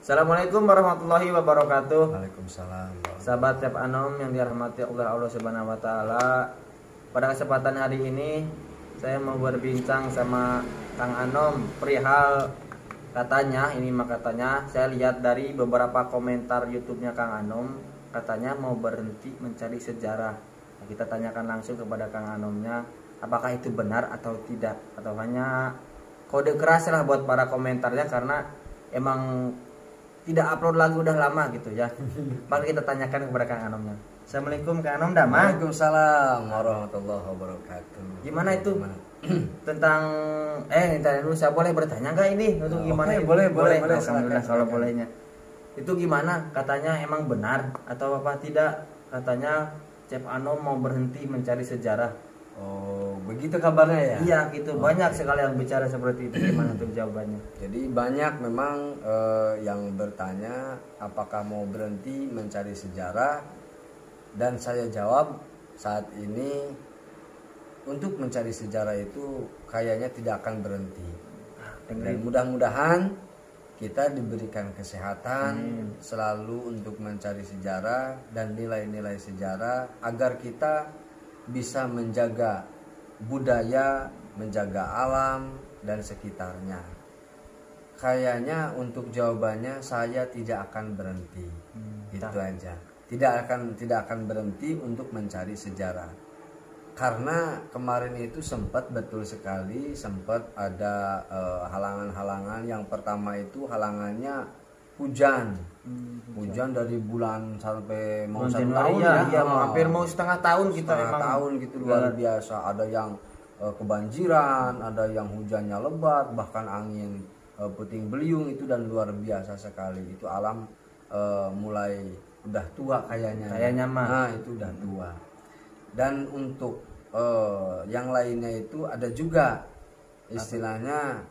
Assalamualaikum warahmatullahi wabarakatuh. Waalaikumsalam. Sahabat Cep Anom yang dirahmati Allah Subhanahu wa taala. Pada kesempatan hari ini saya mau berbincang sama Kang Anom perihal katanya saya lihat dari beberapa komentar YouTube-nya Kang Anom, katanya mau berhenti mencari sejarah. Nah, kita tanyakan langsung kepada Kang Anomnya, apakah itu benar atau tidak, atau hanya kode keras lah buat para komentarnya karena emang tidak upload lagi udah lama gitu ya. Maka kita tanyakan kepada Kang Anomnya. Assalamualaikum Kang Anom Damang. Waalaikumsalam warahmatullahi wabarakatuh. Gimana itu? Tentang tanya dulu, saya boleh bertanya nggak ini? Itu gimana? Oke, boleh. Alhamdulillah kalau silakan. bolehnya. Itu gimana? Katanya emang benar atau apa tidak? Katanya Cep Anom mau berhenti mencari sejarah. Oh, begitu kabarnya ya? Iya gitu. Banyak sekali yang bicara seperti itu. Gimana tuh jawabannya? Jadi banyak memang yang bertanya apakah mau berhenti mencari sejarah, dan saya jawab saat ini untuk mencari sejarah itu kayaknya tidak akan berhenti. Dan mudah-mudahan kita diberikan kesehatan selalu untuk mencari sejarah dan nilai-nilai sejarah agar kita bisa menjaga budaya, menjaga alam dan sekitarnya. Kayaknya untuk jawabannya saya tidak akan berhenti. Itu aja. Tidak akan berhenti untuk mencari sejarah. Karena kemarin itu sempat ada halangan-halangan. Yang pertama itu halangannya hujan. Hujan dari bulan sampai mau 1 tahun ya, hampir mau setengah tahun kita setengah tahun gitu, luar biasa. Ada yang kebanjiran, ada yang hujannya lebat, bahkan angin puting beliung itu, dan luar biasa sekali. Itu alam mulai udah tua kayaknya mah. Nah, itu udah tua. Dan untuk yang lainnya itu ada juga istilahnya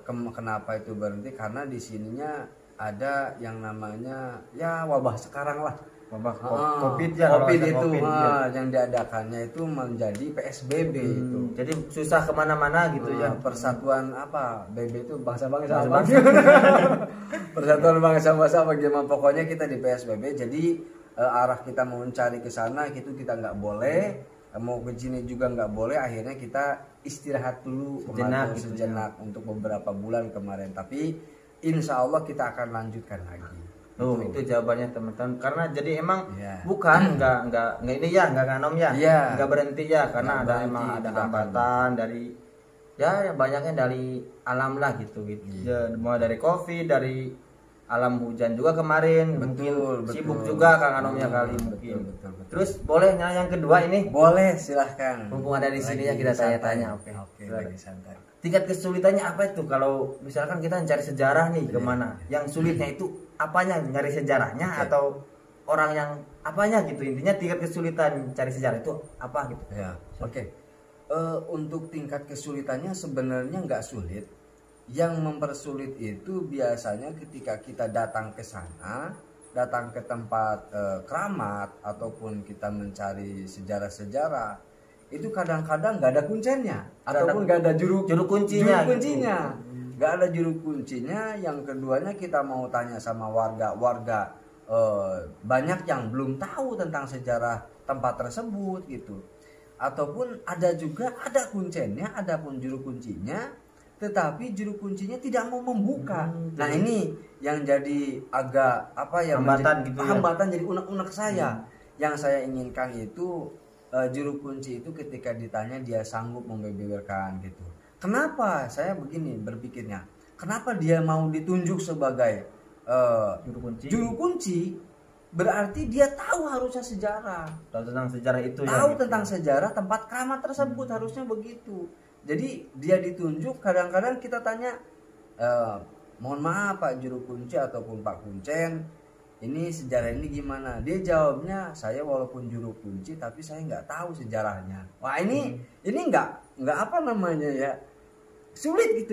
kenapa itu berhenti, karena di sininya ada yang namanya ya wabah sekarang lah, wabah COVID itu yang diadakannya itu menjadi PSBB itu. Jadi susah kemana-mana gitu ya. Persatuan apa? BB itu bangsa-bangsa. Persatuan bangsa-bangsa bagaimana, pokoknya kita di PSBB. Jadi arah kita mau mencari ke sana gitu kita nggak boleh, mau ke sini juga nggak boleh. Akhirnya kita istirahat dulu sejenak untuk beberapa bulan kemarin. Tapi insya Allah kita akan lanjutkan lagi. Itu jawabannya teman-teman. Karena jadi emang bukan nggak ini ya, nggak Anom ya, nggak berhenti ya, karena ada hambatan dari banyaknya dari alam lah gitu. Ya, mulai dari COVID, dari alam hujan juga kemarin. Betul. Sibuk juga Kang Anomnya kali mungkin. Betul. Terus boleh nanya yang kedua ini? Boleh, silahkan. Mumpung ada di sini ya kita tanya. Oke, lagi santai. Tingkat kesulitannya apa itu kalau misalkan kita mencari sejarah nih kemana? Yang sulitnya itu apanya, nyari sejarahnya atau orang yang apanya gitu? Intinya tingkat kesulitan cari sejarah itu apa gitu? Ya, oke. Untuk tingkat kesulitannya sebenarnya nggak sulit. Yang mempersulit itu biasanya ketika kita datang ke sana, datang ke tempat keramat ataupun kita mencari sejarah-sejarah. Itu kadang-kadang nggak ada kuncinya ataupun nggak ada juru kuncinya. Nggak ada juru kuncinya. Yang keduanya kita mau tanya sama warga banyak yang belum tahu tentang sejarah tempat tersebut gitu. Ataupun ada kuncinya, ada pun juru kuncinya, tetapi juru kuncinya tidak mau membuka. Nah ini yang jadi agak hambatan jadi unek-unek saya. Yang saya inginkan itu juru kunci itu ketika ditanya dia sanggup membeberkan gitu. Kenapa saya begini berpikirnya? Kenapa dia mau ditunjuk sebagai juru kunci? Berarti dia tahu harusnya sejarah. Tahu tentang sejarah itu ya. Tahu tentang sejarah tempat keramat tersebut, harusnya begitu. Jadi dia ditunjuk, kadang-kadang kita tanya, mohon maaf Pak juru kunci ataupun Pak Kuncen, ini sejarah ini gimana? Dia jawabnya, saya walaupun juru kunci tapi saya nggak tahu sejarahnya. Wah ini nggak apa namanya ya, sulit,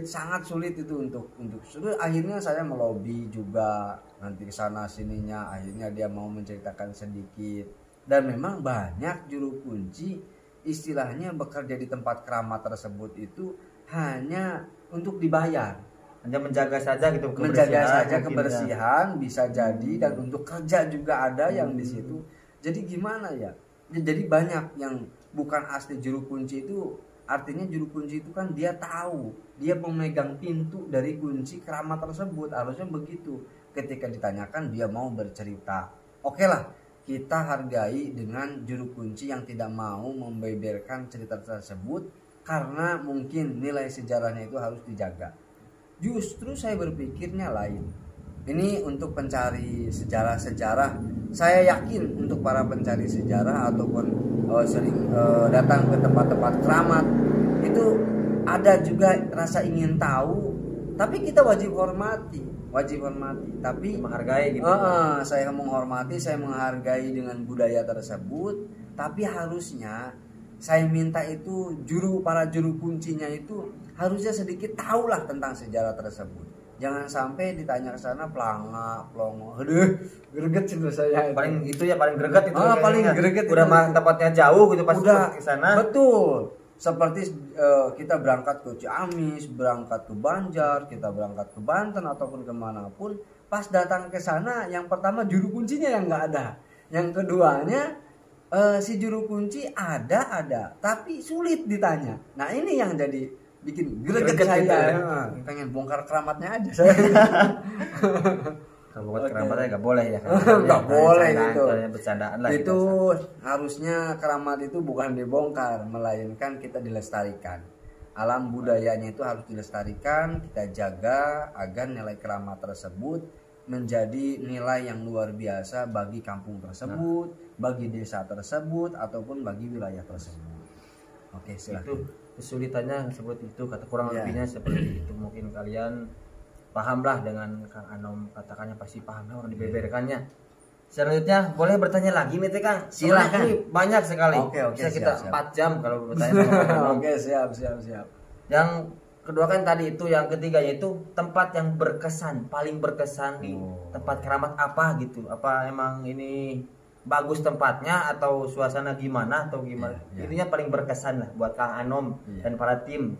sangat sulit itu untuk sulit. Akhirnya saya melobi juga nanti kesana sininya. Akhirnya dia mau menceritakan sedikit. Dan memang banyak juru kunci istilahnya bekerja di tempat keramat tersebut itu hanya untuk dibayar. hanya menjaga saja gitu menjaga saja mungkin, kebersihan bisa jadi, dan untuk kerja juga ada yang di situ. Jadi gimana ya? Jadi banyak yang bukan asli juru kunci itu, artinya juru kunci itu kan dia tahu, dia memegang pintu dari kunci keramat tersebut, harusnya begitu. Ketika ditanyakan dia mau bercerita, oke lah, kita hargai dengan juru kunci yang tidak mau membeberkan cerita tersebut karena mungkin nilai sejarahnya itu harus dijaga. Justru saya berpikirnya lain. Ini untuk pencari sejarah-sejarah. Saya yakin untuk para pencari sejarah ataupun sering datang ke tempat-tempat keramat itu ada juga rasa ingin tahu, tapi kita wajib hormati. Tapi menghargai gitu. Saya menghormati, saya menghargai dengan budaya tersebut, tapi harusnya saya minta itu para juru kuncinya itu harusnya sedikit tahulah tentang sejarah tersebut. Jangan sampai ditanya ke sana pelongo. Aduh, greget itu saya. Paling greget itu. Paling greget. Udah mah tempatnya jauh gitu pas ke sana. Betul. Seperti kita berangkat ke Ciamis, berangkat ke Banjar, kita berangkat ke Banten ataupun kemanapun, pas datang ke sana yang pertama juru kuncinya yang nggak ada, yang keduanya si juru kunci ada tapi sulit ditanya. Nah ini yang jadi bikin greget saya gitu ya. Pengen bongkar keramatnya aja saya. Kalau buat keramatnya nggak boleh ya. Nggak boleh gitu. Bercandaan lah. Itu harusnya keramat itu bukan dibongkar, melainkan kita dilestarikan. Alam budayanya itu harus dilestarikan, kita jaga agar nilai keramat tersebut menjadi nilai yang luar biasa bagi kampung tersebut, bagi desa tersebut, ataupun bagi wilayah tersebut. Oke, silakan. Itu kesulitannya seperti itu, kata kurang lebihnya seperti itu. Mungkin kalian pahamlah dengan Kang Anom, katakannya pasti paham orang dibeberkannya. Selanjutnya boleh bertanya lagi nih Kang. Silakan. Ini banyak sekali. Oke, bisa kita 4 jam kalau bertanya sama Kang Anom. Oke, siap. Yang kedua kan tadi itu, yang ketiga yaitu tempat yang berkesan, paling berkesan di tempat keramat apa gitu. Apa emang ini bagus tempatnya atau suasana gimana atau gimana? Intinya paling berkesan lah buat Kang Anom dan para tim.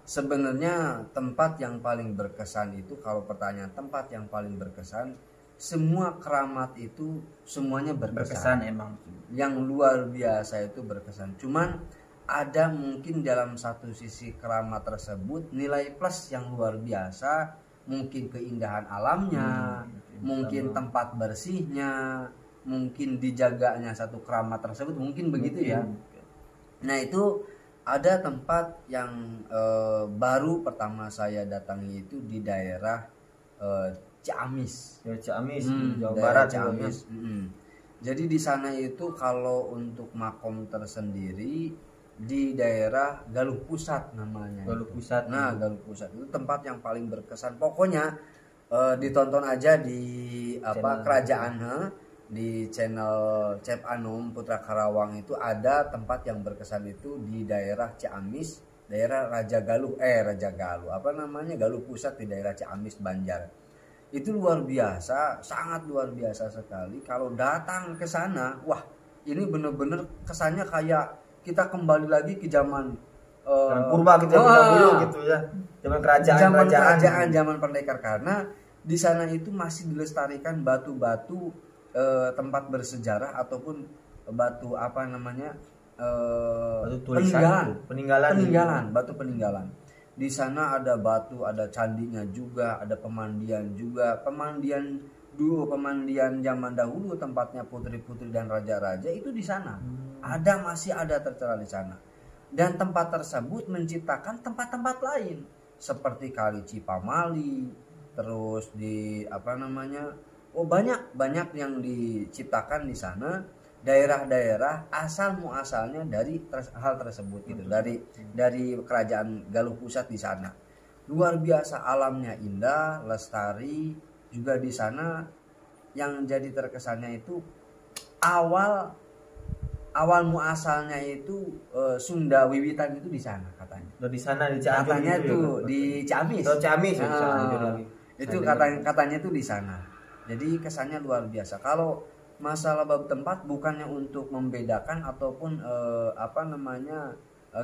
Sebenarnya tempat yang paling berkesan itu, kalau pertanyaan tempat yang paling berkesan, semua keramat itu semuanya berkesan emang. Yang luar biasa itu berkesan. Cuman ada mungkin dalam satu sisi keramat tersebut nilai plus yang luar biasa, mungkin keindahan alamnya, mungkin tempat bersihnya, mungkin dijaganya satu keramat tersebut, mungkin begitu ya. Nah itu ada tempat yang baru pertama saya datangi itu di daerah Ciamis. Ciamis, Jawa Barat. Ciamis. Jadi di sana itu kalau untuk makom tersendiri di daerah Galuh Pusat namanya. Galuh Pusat. Nah, Galuh Pusat itu tempat yang paling berkesan. Pokoknya ditonton aja di kerajaan di channel Cep Anom Putra Karawang itu ada tempat yang berkesan itu di daerah Ciamis, daerah Galuh Pusat di daerah Ciamis Banjar. Itu luar biasa, sangat luar biasa sekali. Kalau datang ke sana, wah ini bener-bener kesannya kayak kita kembali lagi ke zaman purba gitu, gitu ya. Zaman kerajaan, zaman pendekar, karena di sana itu masih dilestarikan batu-batu tempat bersejarah ataupun batu peninggalan. Di sana ada batu, ada candinya juga, ada pemandian juga. Pemandian zaman dahulu tempatnya putri-putri dan raja-raja itu di sana. Masih ada tertera di sana. Dan tempat tersebut menciptakan tempat-tempat lain seperti Kali Cipamali, terus di banyak yang diciptakan di sana. Daerah-daerah asal muasalnya dari hal tersebut gitu, dari kerajaan Galuh Pusat di sana. Luar biasa, alamnya indah, lestari juga di sana. Yang jadi terkesannya itu awal muasalnya itu Sunda wiwitan itu di sana katanya. Di sana di Ciamis. Katanya tuh di Ciamis. Ciamis. Itu katanya tuh di sana. Jadi kesannya luar biasa. Kalau masalah bab tempat bukannya untuk membedakan ataupun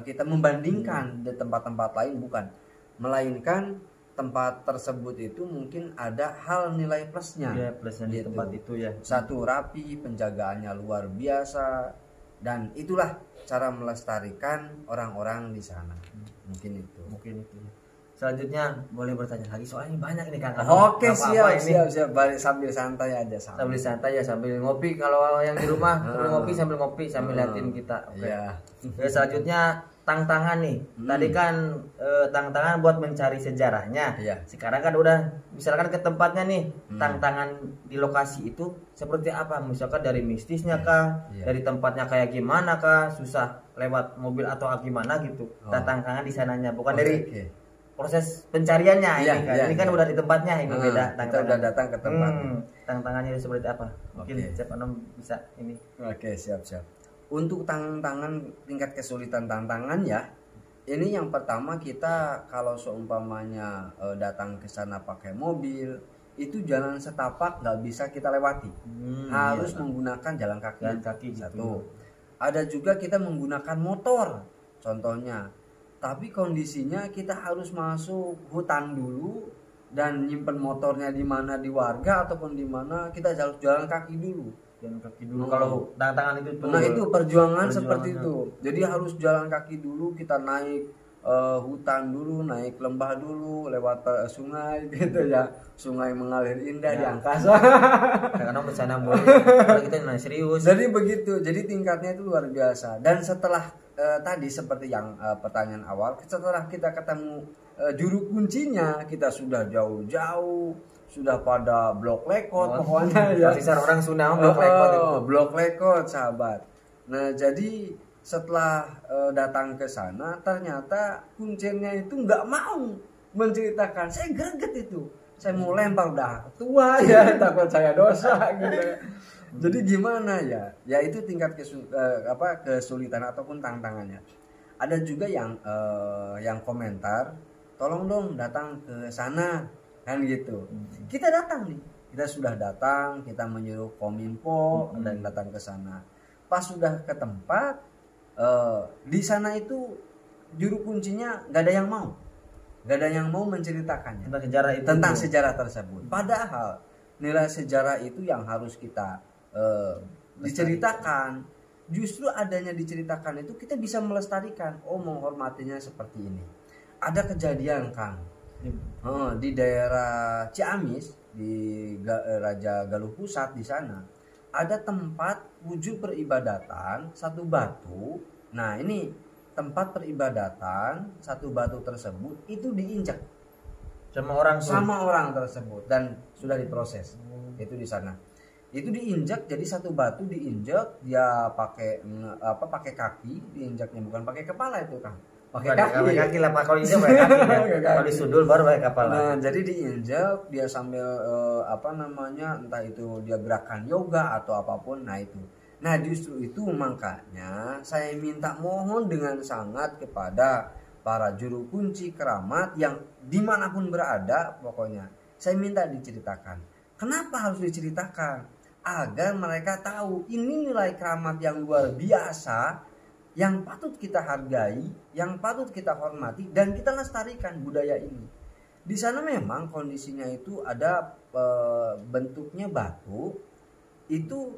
kita membandingkan di tempat-tempat lain, bukan, melainkan tempat tersebut itu mungkin ada hal nilai plusnya. Iya, plusnya di Gitu. tempat itu ya. Satu, rapi, penjagaannya luar biasa, dan itulah cara melestarikan orang-orang di sana. Mungkin itu. Mungkin itu. Selanjutnya boleh bertanya lagi soalnya banyak ini Kang. Oke, Nggak apa-apa siap. Balik sambil santai aja Sambil santai ya, sambil ngopi. Kalau yang di rumah sambil ngopi sambil liatin kita. Oke. Iya. Ya, selanjutnya tantangan nih. Tadi kan tantangan buat mencari sejarahnya. Iya. Sekarang kan udah misalkan ke tempatnya nih. Tantangan di lokasi itu seperti apa? Misalkan dari mistisnya kah? Iya. Dari tempatnya kayak gimana kah? Susah lewat mobil atau gimana gitu. Tantangan di sananya bukan dari Oke. proses pencariannya Iya, ini kan. iya, Ini kan iya. udah di tempatnya, ini beda Kita udah datang ke tempat. tantangannya seperti apa? Mungkin Oke. Chef Anom bisa ini. Oke, siap. Untuk tantangan, tingkat kesulitan tantangan ya, ini yang pertama, kita kalau seumpamanya datang ke sana pakai mobil, itu jalan setapak nggak bisa kita lewati, harus menggunakan jalan kaki. Jalan kaki gitu. Satu. Ada juga kita menggunakan motor, contohnya. Tapi kondisinya kita harus masuk hutan dulu dan nyimpen motornya di mana, di warga ataupun di mana, kita harus jalan kaki dulu. Jalan kaki dulu kalau tantangan itu tuh. Nah, itu perjuangan seperti itu. Jadi harus jalan kaki dulu, kita naik hutan dulu, naik lembah dulu, lewat sungai gitu ya. Sungai mengalir indah di angkasa. Karena bercanda mulu. Kalau kita nanya serius. Jadi begitu. Jadi tingkatnya itu luar biasa. Dan setelah tadi seperti yang pertanyaan awal, setelah kita ketemu juru kuncinya, kita sudah jauh-jauh, sudah pada blok lekot pokoknya ya. Pasar orang Sunda blok lekot itu. Blok lekot, sahabat. Nah, jadi setelah datang ke sana, ternyata kuncinya itu nggak mau menceritakan. Saya greget itu. Saya mau lempar, udah tua ya, takut saya dosa gitu. Jadi gimana ya? Ya itu tingkat kesulitan ataupun tantangannya. Ada juga yang komentar, tolong dong datang ke sana, kan gitu. Kita datang nih. Kita sudah datang, kita menyuruh Kominfo dan datang ke sana. Pas sudah ke tempat, di sana itu juru kuncinya nggak ada yang mau menceritakannya Tentang sejarah itu. tentang sejarah tersebut. Padahal nilai sejarah itu yang harus kita diceritakan. Justru adanya diceritakan itu kita bisa melestarikan. Oh, menghormatinya seperti ini. Ada kejadian, Kang, di daerah Ciamis, di Raja Galuh Pusat, di sana ada tempat wujud peribadatan satu batu. Nah, ini tempat peribadatan satu batu tersebut itu diinjak sama orang tersebut dan sudah diproses. Itu di sana. Itu diinjak, jadi satu batu diinjak, dia pakai kaki diinjaknya, bukan pakai kepala itu, Kang. Pakai kaki lah, kalau injak pakai kaki. Kalau disundul baru pakai kepala. Nah, jadi diinjak, dia sambil entah itu dia gerakan yoga atau apapun. Nah, itu. Nah, justru itu makanya saya minta mohon dengan sangat kepada para juru kunci keramat yang dimanapun berada, pokoknya saya minta diceritakan. Kenapa harus diceritakan? Agar mereka tahu ini nilai keramat yang luar biasa, yang patut kita hargai, yang patut kita hormati, dan kita lestarikan budaya ini. Di sana memang kondisinya itu ada bentuknya batu, itu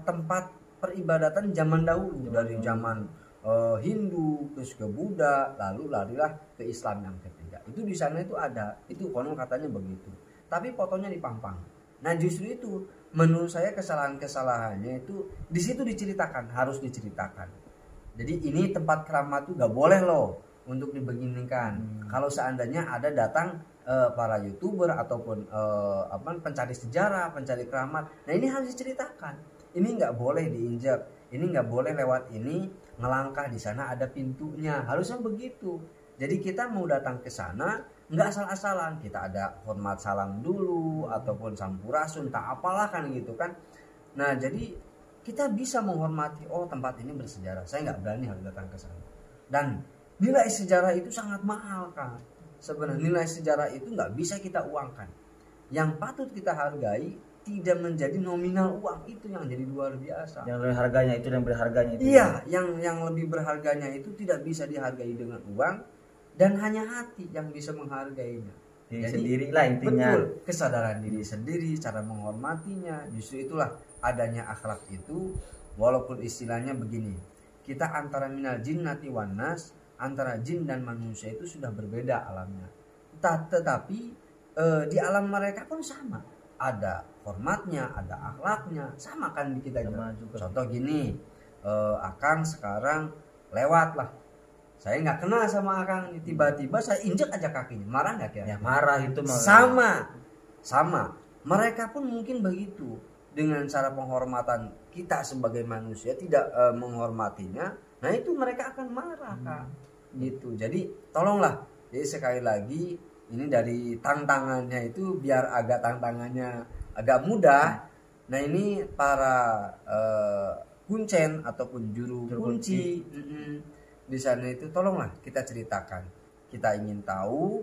tempat peribadatan zaman dahulu, dari zaman Hindu terus ke Buddha, lalu larilah ke Islam yang ketiga. Itu di sana itu ada, itu konon katanya begitu. Tapi fotonya dipampang. Nah, justru itu menurut saya kesalahannya itu di situ diceritakan, harus diceritakan. Jadi ini tempat keramat tuh gak boleh loh untuk dibeginikan. Kalau seandainya ada datang para YouTuber ataupun pencari sejarah, pencari keramat, nah ini harus diceritakan. Ini nggak boleh diinjak, ini nggak boleh lewat ini, ngelangkah di sana ada pintunya, harusnya begitu. Jadi kita mau datang ke sana nggak asal-asalan, kita ada hormat salam dulu ataupun sampurasun, tak apalah kan gitu kan. Nah, jadi kita bisa menghormati, oh tempat ini bersejarah, saya nggak berani harus datang ke sana. Dan nilai sejarah itu sangat mahal, Kang. Sebenarnya nilai sejarah itu nggak bisa kita uangkan. Yang patut kita hargai tidak menjadi nominal uang, itu yang jadi luar biasa. Yang lebih harganya itu, yang berharganya itu. Iya, yang lebih berharganya itu tidak bisa dihargai dengan uang, dan hanya hati yang bisa menghargainya. Diri Jadi, sendiri lah intinya. betul, kesadaran diri sendiri, cara menghormatinya. Justru itulah adanya akhlak itu. Walaupun istilahnya begini, kita antara minal jinnati wan nas, antara jin dan manusia itu sudah berbeda alamnya. Tetapi di alam mereka pun sama, ada hormatnya, ada akhlaknya, sama kan di kita juga. Contoh gini, Akang sekarang lewat lah, saya nggak kenal sama Akang, tiba-tiba saya injek aja kakinya, marah nggak kira? Ya marah itu Sama. Mereka pun mungkin begitu, dengan cara penghormatan kita sebagai manusia tidak menghormatinya, nah itu mereka akan marah Kak. Gitu. Jadi tolonglah. Jadi sekali lagi ini dari tantangannya itu biar tantangannya agak mudah. Nah ini para kuncen ataupun juru kunci di sana itu tolonglah kita ceritakan. Kita ingin tahu,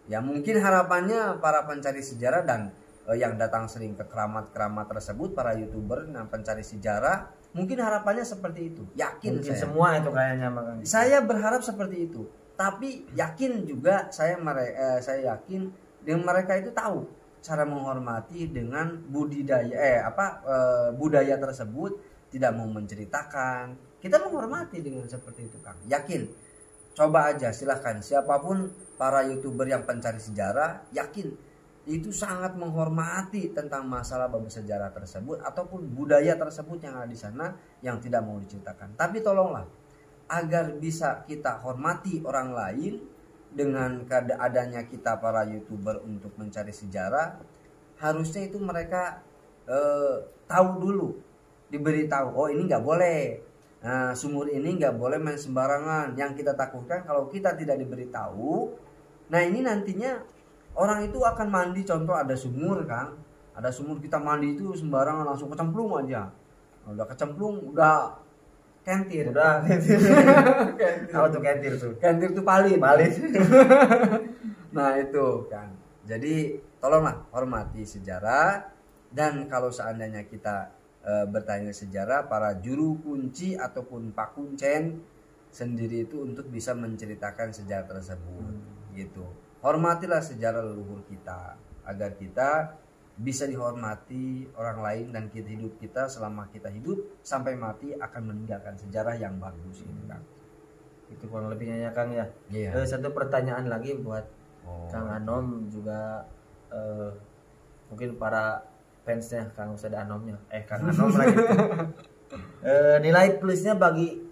ya mungkin harapannya para pencari sejarah dan yang datang sering ke keramat-keramat tersebut, para YouTuber dan pencari sejarah, mungkin harapannya seperti itu. Yakin mungkin saya. Semua itu kayaknya makanya. Saya berharap seperti itu. Tapi yakin juga saya yakin dengan mereka itu tahu cara menghormati dengan budaya tersebut, tidak mau menceritakan. Kita menghormati dengan seperti itu, Kang. Yakin. Coba aja silahkan siapapun para YouTuber yang pencari sejarah, yakin itu sangat menghormati tentang masalah bab sejarah tersebut ataupun budaya tersebut yang ada di sana yang tidak mau diceritakan. Tapi tolonglah agar bisa kita hormati orang lain dengan adanya kita para YouTuber untuk mencari sejarah, harusnya itu mereka tahu dulu, diberitahu, oh ini nggak boleh, nah, sumur ini nggak boleh main sembarangan. Yang kita takutkan kalau kita tidak diberitahu, nah ini nantinya orang itu akan mandi, contoh ada sumur Kang, ada sumur, kita mandi itu sembarangan langsung kecemplung aja, udah kecemplung udah kentir. Apa tuh kentir tuh? Kentir tuh palit. Nah itu kan. Jadi tolonglah hormati sejarah, dan kalau seandainya kita bertanya sejarah, para juru kunci ataupun Pak Kuncen sendiri itu untuk bisa menceritakan sejarah tersebut. Gitu. Hormatilah sejarah leluhur kita agar kita bisa dihormati orang lain, dan kita hidup kita selama kita hidup sampai mati akan meninggalkan sejarah yang bagus itu Kang. Itu kurang lebihnya ya Kang ya. Iya. Satu pertanyaan lagi buat Kang Anom juga, mungkin para fansnya Kang Ustadz Anomnya, Kang Anom lagi. Nilai plusnya bagi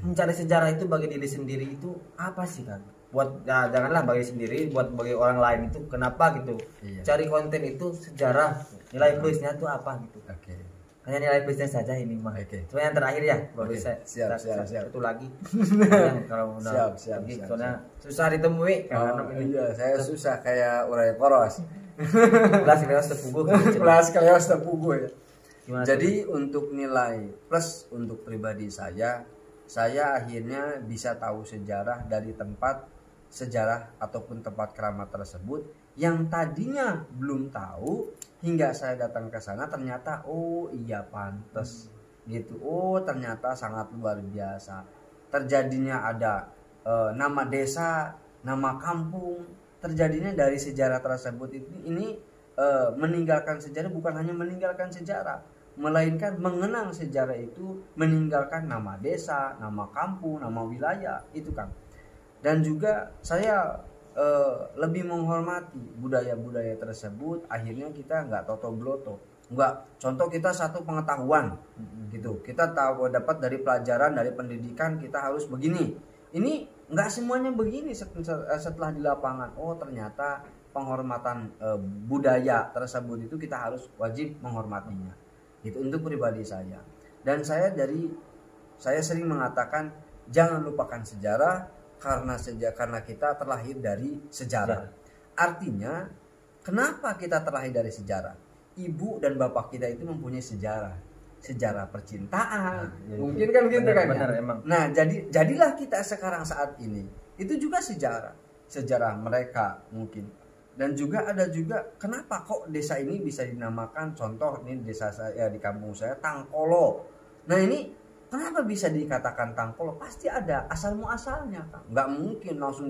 mencari sejarah itu bagi diri sendiri itu apa sih Kang? Buat ya, janganlah bagi sendiri, buat bagi orang lain itu kenapa gitu? Iya. Cari konten itu sejarah, nilai plusnya tuh apa gitu? Oke. Hanya nilai plusnya saja ini mah. Oke. Cuma yang terakhir ya, baru Oke. saya Siap. itu lagi. Yang kalau udah Siap. soalnya susah ditemui Kang Anom ini. Iya, saya susah kayak urai poros. Kelas kelas tepugu. Kelas kelas tepugu ya. Gimana Jadi untuk nilai plus untuk pribadi saya akhirnya bisa tahu sejarah dari tempat sejarah ataupun tempat keramat tersebut yang tadinya belum tahu, hingga saya datang ke sana ternyata oh iya pantas gitu, oh ternyata sangat luar biasa. Terjadinya ada nama desa, nama kampung, terjadinya dari sejarah tersebut. Ini meninggalkan sejarah bukan hanya meninggalkan sejarah, melainkan mengenang sejarah itu meninggalkan nama desa, nama kampung, nama wilayah itu Kang. Dan juga saya lebih menghormati budaya-budaya tersebut. Akhirnya kita nggak toto-bloto, nggak, contoh kita satu pengetahuan gitu, kita tahu dapat dari pelajaran, dari pendidikan kita harus begini. Ini nggak semuanya begini. Setelah di lapangan, oh ternyata penghormatan budaya tersebut itu kita harus wajib menghormatinya. Itu untuk pribadi saya. Dan saya sering mengatakan jangan lupakan sejarah, karena kita terlahir dari sejarah. Artinya kenapa kita terlahir dari sejarah? Ibu dan bapak kita itu mempunyai sejarah percintaan. Mungkin kan gitu kan. Benar emang. Nah, jadilah kita sekarang saat ini. Itu juga sejarah mereka mungkin. Dan juga ada juga kenapa kok desa ini bisa dinamakan, contoh ini desa saya di kampung saya Tangkolo. Nah, ini Kenapa bisa dikatakan tangkolo? Pasti ada asal muasalnya, Kang. Nggak mungkin langsung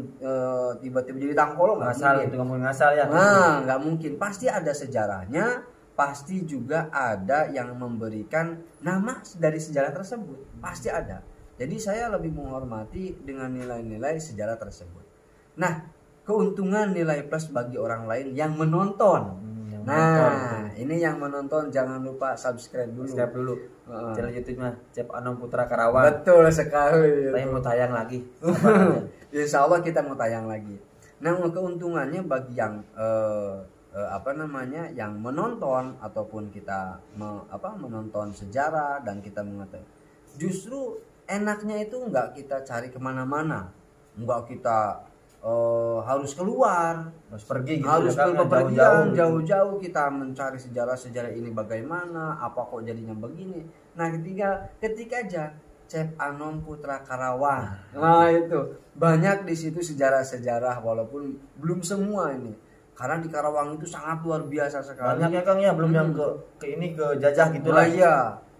tiba-tiba jadi tangkolo, nggak Ngasal mungkin. itu kamu ngasal ya. Nah, nggak mungkin. Pasti ada sejarahnya. Pasti juga ada yang memberikan nama dari sejarah tersebut. Pasti ada. Jadi saya lebih menghormati dengan nilai-nilai sejarah tersebut. Nah, keuntungan nilai plus bagi orang lain yang menonton. Yang Nah, menonton. ini yang menonton jangan lupa subscribe dulu. Subscribe dulu. Heeh. Channel YouTube-nya Cep Anom Putra Karawang. Betul sekali. Saya mau tayang lagi. Insya Allah kita mau tayang lagi. Nah, keuntungannya bagi yang yang menonton ataupun kita menonton sejarah dan kita mengetahui, justru enaknya itu nggak kita cari kemana-mana, nggak kita harus keluar, Harus pergi gitu. harus ya, Kang, berpergian jauh-jauh kita mencari sejarah ini bagaimana, apa kok jadinya begini. Nah, ketika aja Cep Anom Putra Karawang. Nah, itu banyak di situ sejarah-sejarah walaupun belum semua ini. Karena di Karawang itu sangat luar biasa sekali. Banyak ya Kang ya, belum yang ke ini ke jajah gitu Nah, lah. iya.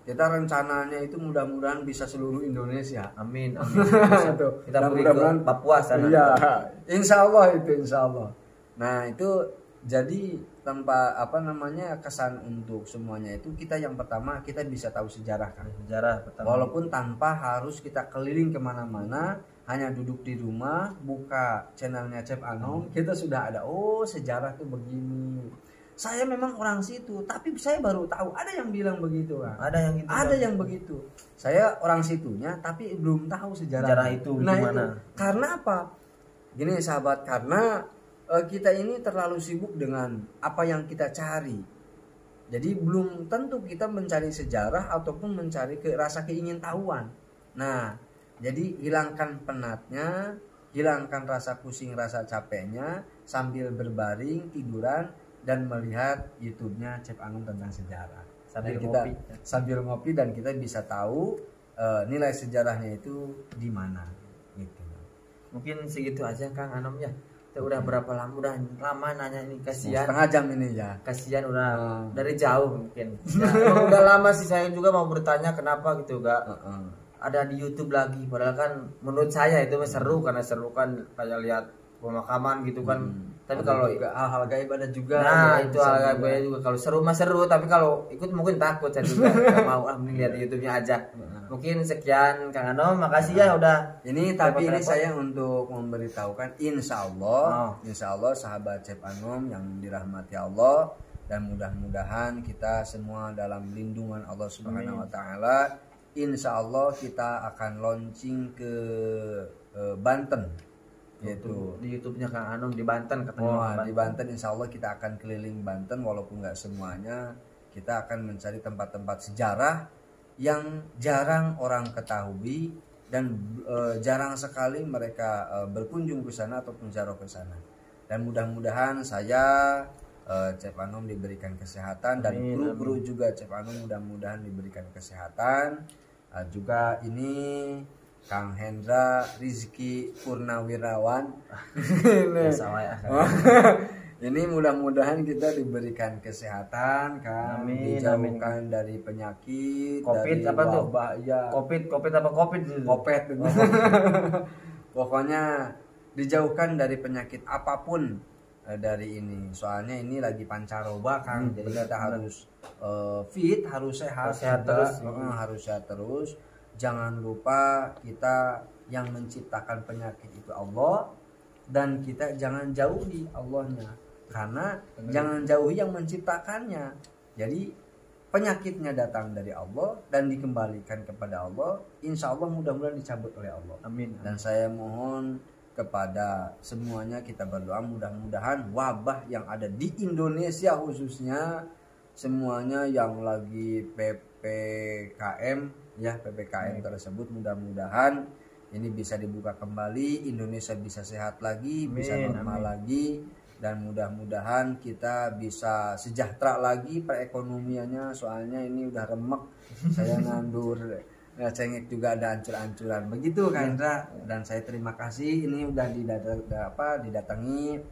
Kita rencananya itu mudah-mudahan bisa seluruh Indonesia. Amin. Tuh. Kita Dan pergi mudah-mudahan ke Papua sana. Iya, insya Allah. Nah, itu jadi kesan untuk semuanya itu kita yang pertama kita bisa tahu sejarah, kan. Sejarah pertama. Walaupun tanpa harus kita keliling kemana-mana, hanya duduk di rumah, buka channelnya Cep Anom, kita sudah ada, oh sejarah tuh begini. Saya memang orang situ, tapi saya baru tahu ada yang bilang begitu, kan. Ada yang gitu. Ada yang begitu. Saya orang situnya tapi belum tahu sejarah itu nah, gimana. itu. Karena apa? Gini sahabat, karena kita ini terlalu sibuk dengan apa yang kita cari. Jadi belum tentu kita mencari sejarah ataupun mencari rasa keingintahuan. Nah, jadi hilangkan penatnya, hilangkan rasa pusing, rasa capeknya sambil berbaring, tiduran dan melihat YouTube-nya Cep Anom tentang sejarah. Sambil ngopi dan kita bisa tahu nilai sejarahnya itu di mana gitu. Mungkin segitu aja Kang Anom ya. Kita udah berapa lama, udah lama nanya ini, kasihan. Setengah jam ini ya. Kasihan udah dari jauh mungkin. Ya, emang udah lama sih saya juga mau bertanya kenapa gitu gak ada di YouTube lagi. Padahal kan menurut saya itu seru, karena seru kan kayak lihat pemakaman gitu kan. Tapi kalau hal-hal gaib ada juga. Nah, itu hal gaib juga. Kalau seru mah seru, tapi kalau ikut mungkin takut saya juga. Gak mau lihat di YouTube-nya aja. Mungkin sekian Kang Anom, makasih ya udah. Ini tapi ini saya untuk memberitahukan insya Allah sahabat Cep Anom yang dirahmati Allah, dan mudah-mudahan kita semua dalam lindungan Allah Subhanahu wa taala. Insya Allah kita akan launching ke Banten, yaitu di YouTube-nya Kang Anom di Banten katanya. Di Banten insya Allah kita akan keliling Banten, walaupun nggak semuanya. Kita akan mencari tempat-tempat sejarah yang jarang orang ketahui dan jarang sekali mereka berkunjung ke sana ataupun ziarah ke sana. Dan mudah-mudahan saya Cep Anom diberikan kesehatan, dan guru-guru juga Cep Anom mudah-mudahan diberikan kesehatan. Juga ini Kang Hendra Rizky Purnawirawan. Ini mudah-mudahan kita diberikan kesehatan, kan, dijauhkan dari penyakit, COVID, dari apa wabah, tuh? Ya. COVID. Pokoknya dijauhkan dari penyakit apapun dari ini. Soalnya ini lagi pancaroba, Kang. Jadi kita harus fit, harus sehat terus. Harus sehat terus. Jangan lupa kita yang menciptakan penyakit itu Allah, dan kita jangan jauhi Allahnya, karena jangan jauhi yang menciptakannya. Jadi penyakitnya datang dari Allah dan dikembalikan kepada Allah. Insya Allah mudah-mudahan dicabut oleh Allah. Amin. Dan saya mohon kepada semuanya kita berdoa, mudah-mudahan wabah yang ada di Indonesia khususnya, semuanya yang lagi PPKM tersebut, mudah-mudahan ini bisa dibuka kembali, Indonesia bisa sehat lagi, bisa normal lagi, dan mudah-mudahan kita bisa sejahtera lagi perekonomiannya. Soalnya ini udah remek, saya nandur cengek juga ada ancur-ancuran begitu, Kak Indra. Dan saya terima kasih ini udah didatangi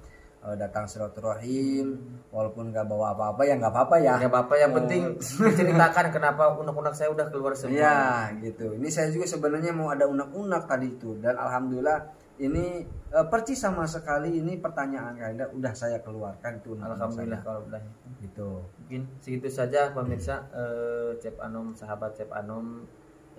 datang silaturahim, walaupun nggak bawa apa-apa ya nggak apa-apa ya. Nggak apa-apa, yang penting diceritakan kenapa unek-unek saya udah keluar semua. Iya gitu. Ini saya juga sebenarnya mau ada unek-unek tadi itu, dan alhamdulillah ini percis sama sekali ini pertanyaan kalian udah saya keluarkan itu. Alhamdulillah kalau udah gitu. mungkin segitu saja pemirsa, Cep Anom, sahabat Cep Anom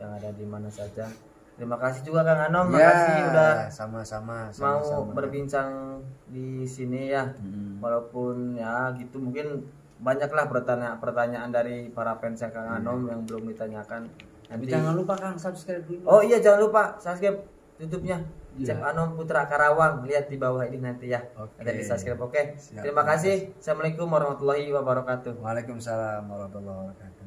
yang ada di mana saja. Terima kasih juga Kang Anom, makasih udah sama-sama mau berbincang di sini ya. Walaupun ya gitu mungkin banyaklah pertanyaan dari para fans Kang Anom yang belum ditanyakan. Tapi jangan lupa Kang subscribe dulu. Oh iya, jangan lupa subscribe YouTube-nya Cep Anom Putra Karawang, lihat di bawah ini nanti ya. Ada di subscribe. Oke. Terima kasih. Assalamualaikum warahmatullahi wabarakatuh. Waalaikumsalam warahmatullahi wabarakatuh.